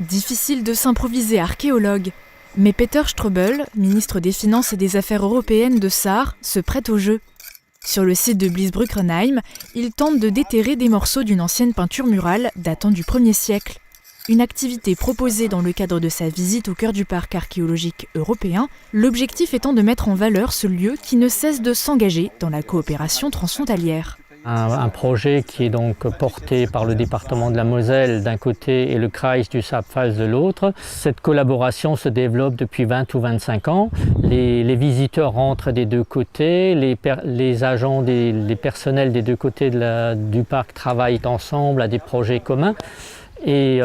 Difficile de s'improviser archéologue, mais Peter Ströbel, ministre des Finances et des Affaires européennes de Sarre, se prête au jeu. Sur le site de Bliesbrückenheim, il tente de déterrer des morceaux d'une ancienne peinture murale datant du 1er siècle. Une activité proposée dans le cadre de sa visite au cœur du parc archéologique européen, l'objectif étant de mettre en valeur ce lieu qui ne cesse de s'engager dans la coopération transfrontalière. Un projet qui est donc porté par le département de la Moselle d'un côté et le Kreis du Saarpfalz de l'autre. Cette collaboration se développe depuis 20 ou 25 ans. Les visiteurs rentrent des deux côtés, les agents, les personnels des deux côtés du parc travaillent ensemble à des projets communs. Et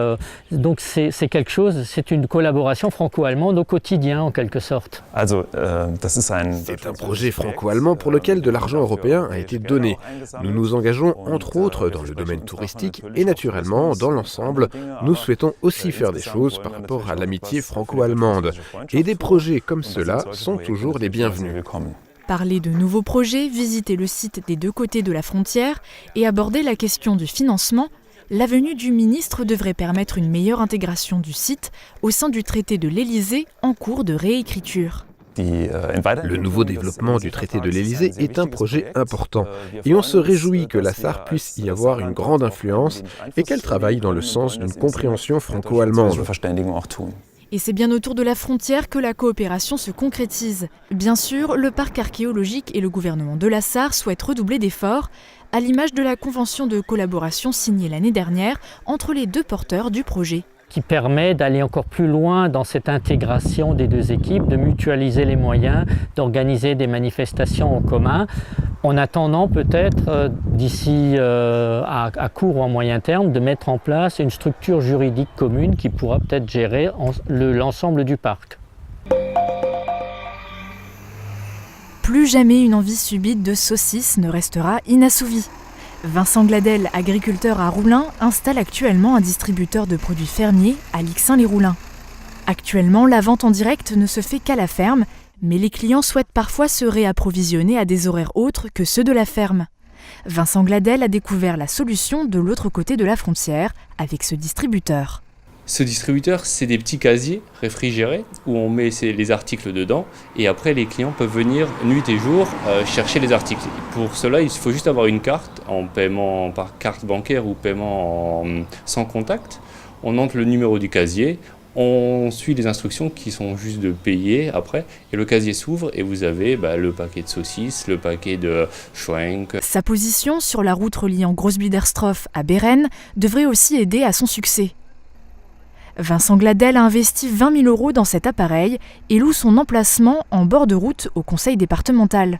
donc c'est quelque chose, c'est une collaboration franco-allemande au quotidien en quelque sorte. C'est un projet franco-allemand pour lequel de l'argent européen a été donné. Nous nous engageons entre autres dans le domaine touristique et naturellement dans l'ensemble, nous souhaitons aussi faire des choses par rapport à l'amitié franco-allemande. Et des projets comme ceux-là sont toujours les bienvenus. Parler de nouveaux projets, visiter le site des deux côtés de la frontière et aborder la question du financement, la venue du ministre devrait permettre une meilleure intégration du site au sein du traité de l'Élysée en cours de réécriture. Le nouveau développement du traité de l'Élysée est un projet important et on se réjouit que la Sarre puisse y avoir une grande influence et qu'elle travaille dans le sens d'une compréhension franco-allemande. Et c'est bien autour de la frontière que la coopération se concrétise. Bien sûr, le parc archéologique et le gouvernement de la Sarre souhaitent redoubler d'efforts, à l'image de la convention de collaboration signée l'année dernière entre les deux porteurs du projet. Qui permet d'aller encore plus loin dans cette intégration des deux équipes, de mutualiser les moyens, d'organiser des manifestations en commun, en attendant peut-être d'ici à court ou à moyen terme de mettre en place une structure juridique commune qui pourra peut-être gérer l'ensemble du parc. Plus jamais une envie subite de saucisses ne restera inassouvie. Vincent Gladel, agriculteur à Roulin, installe actuellement un distributeur de produits fermiers à Lixin-les-Roulins. Actuellement, la vente en direct ne se fait qu'à la ferme, mais les clients souhaitent parfois se réapprovisionner à des horaires autres que ceux de la ferme. Vincent Gladel a découvert la solution de l'autre côté de la frontière avec ce distributeur. Ce distributeur, c'est des petits casiers réfrigérés où on met les articles dedans et après les clients peuvent venir nuit et jour chercher les articles. Pour cela, il faut juste avoir une carte en paiement par carte bancaire ou paiement sans contact. On entre le numéro du casier, on suit les instructions qui sont juste de payer après et le casier s'ouvre et vous avez le paquet de saucisses, le paquet de Schwenk. Sa position sur la route reliant Großbiederstroff à Bérennes devrait aussi aider à son succès. Vincent Gladel a investi 20 000 € dans cet appareil et loue son emplacement en bord de route au conseil départemental.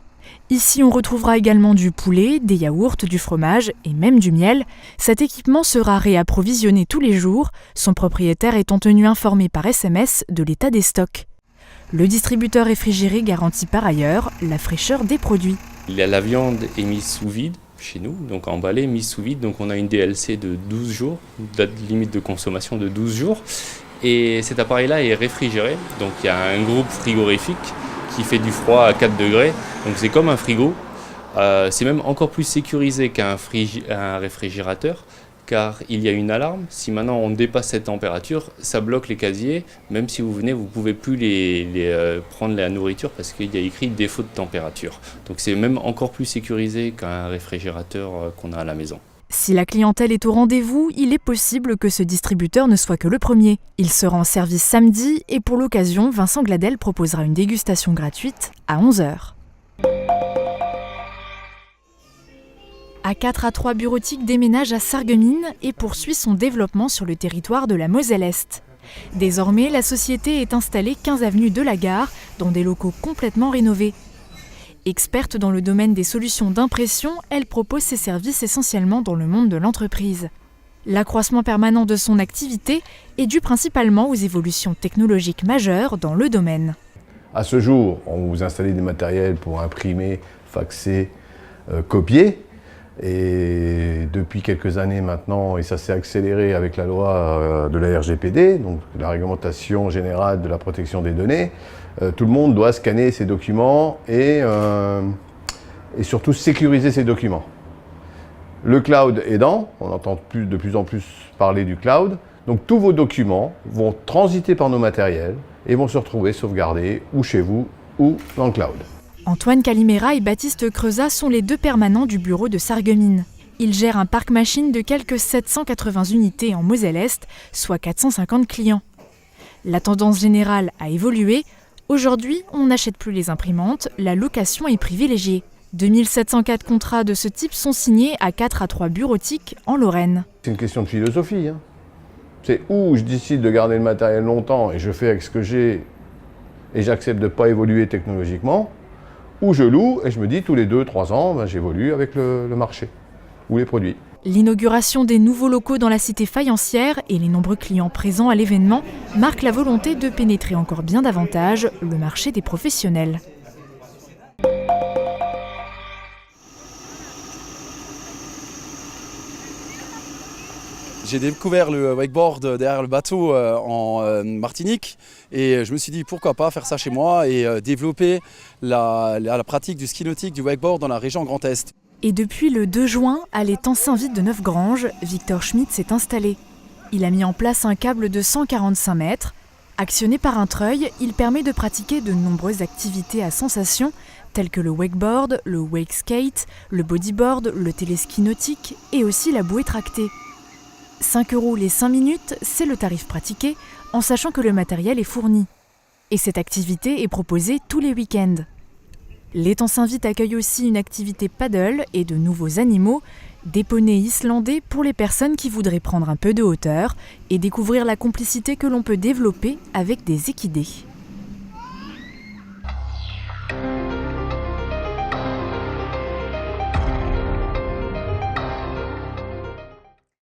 Ici, on retrouvera également du poulet, des yaourts, du fromage et même du miel. Cet équipement sera réapprovisionné tous les jours, son propriétaire étant tenu informé par SMS de l'état des stocks. Le distributeur réfrigéré garantit par ailleurs la fraîcheur des produits. La viande est mise sous vide chez nous, donc emballée, mise sous vide, donc on a une DLC de 12 jours, date limite de consommation de 12 jours. Et cet appareil-là est réfrigéré, donc il y a un groupe frigorifique qui fait du froid à 4 degrés, donc c'est comme un frigo. C'est même encore plus sécurisé qu'un réfrigérateur, car il y a une alarme. Si maintenant on dépasse cette température, ça bloque les casiers. Même si vous venez, vous ne pouvez plus prendre la nourriture parce qu'il y a écrit défaut de température. Donc c'est même encore plus sécurisé qu'un réfrigérateur qu'on a à la maison. Si la clientèle est au rendez-vous, il est possible que ce distributeur ne soit que le premier. Il sera en service samedi et pour l'occasion, Vincent Gladel proposera une dégustation gratuite à 11h. A4A3 Bureautique déménage à Sarreguemines et poursuit son développement sur le territoire de la Moselle-Est. Désormais, la société est installée 15 avenue de la Gare, dans des locaux complètement rénovés. Experte dans le domaine des solutions d'impression, elle propose ses services essentiellement dans le monde de l'entreprise. L'accroissement permanent de son activité est dû principalement aux évolutions technologiques majeures dans le domaine. À ce jour, on vous installe des matériels pour imprimer, faxer, copier. Et depuis quelques années maintenant, et ça s'est accéléré avec la loi de la RGPD, donc la Réglementation Générale de la Protection des Données, tout le monde doit scanner ses documents et surtout sécuriser ses documents. Le cloud aidant, on entend de plus en plus parler du cloud, Donc tous vos documents vont transiter par nos matériels et vont se retrouver sauvegardés ou chez vous ou dans le cloud. Antoine Calimera et Baptiste Creusat sont les deux permanents du bureau de Sarreguemines. Ils gèrent un parc machine de quelques 780 unités en Moselle-Est, soit 450 clients. La tendance générale a évolué. Aujourd'hui, on n'achète plus les imprimantes, la location est privilégiée. 2704 contrats de ce type sont signés à 4 à 3 bureautiques en Lorraine. C'est une question de philosophie. C'est où je décide de garder le matériel longtemps et je fais avec ce que j'ai et j'accepte de ne pas évoluer technologiquement, ou je loue et je me dis tous les 2-3 ans, j'évolue avec le marché ou les produits. L'inauguration des nouveaux locaux dans la cité faïencière et les nombreux clients présents à l'événement marquent la volonté de pénétrer encore bien davantage le marché des professionnels. J'ai découvert le wakeboard derrière le bateau en Martinique et je me suis dit pourquoi pas faire ça chez moi et développer la pratique du ski nautique, du wakeboard dans la région Grand Est. Et depuis le 2 juin, à l'étang Saint-Vite de Neufgrange, Victor Schmitt s'est installé. Il a mis en place un câble de 145 mètres. Actionné par un treuil, il permet de pratiquer de nombreuses activités à sensation, telles que le wakeboard, le wake skate, le bodyboard, le téléski nautique et aussi la bouée tractée. 5 € les 5 minutes, c'est le tarif pratiqué, en sachant que le matériel est fourni. Et cette activité est proposée tous les week-ends. L'étang Saint-Vite accueille aussi une activité paddle et de nouveaux animaux, des poneys islandais pour les personnes qui voudraient prendre un peu de hauteur et découvrir la complicité que l'on peut développer avec des équidés.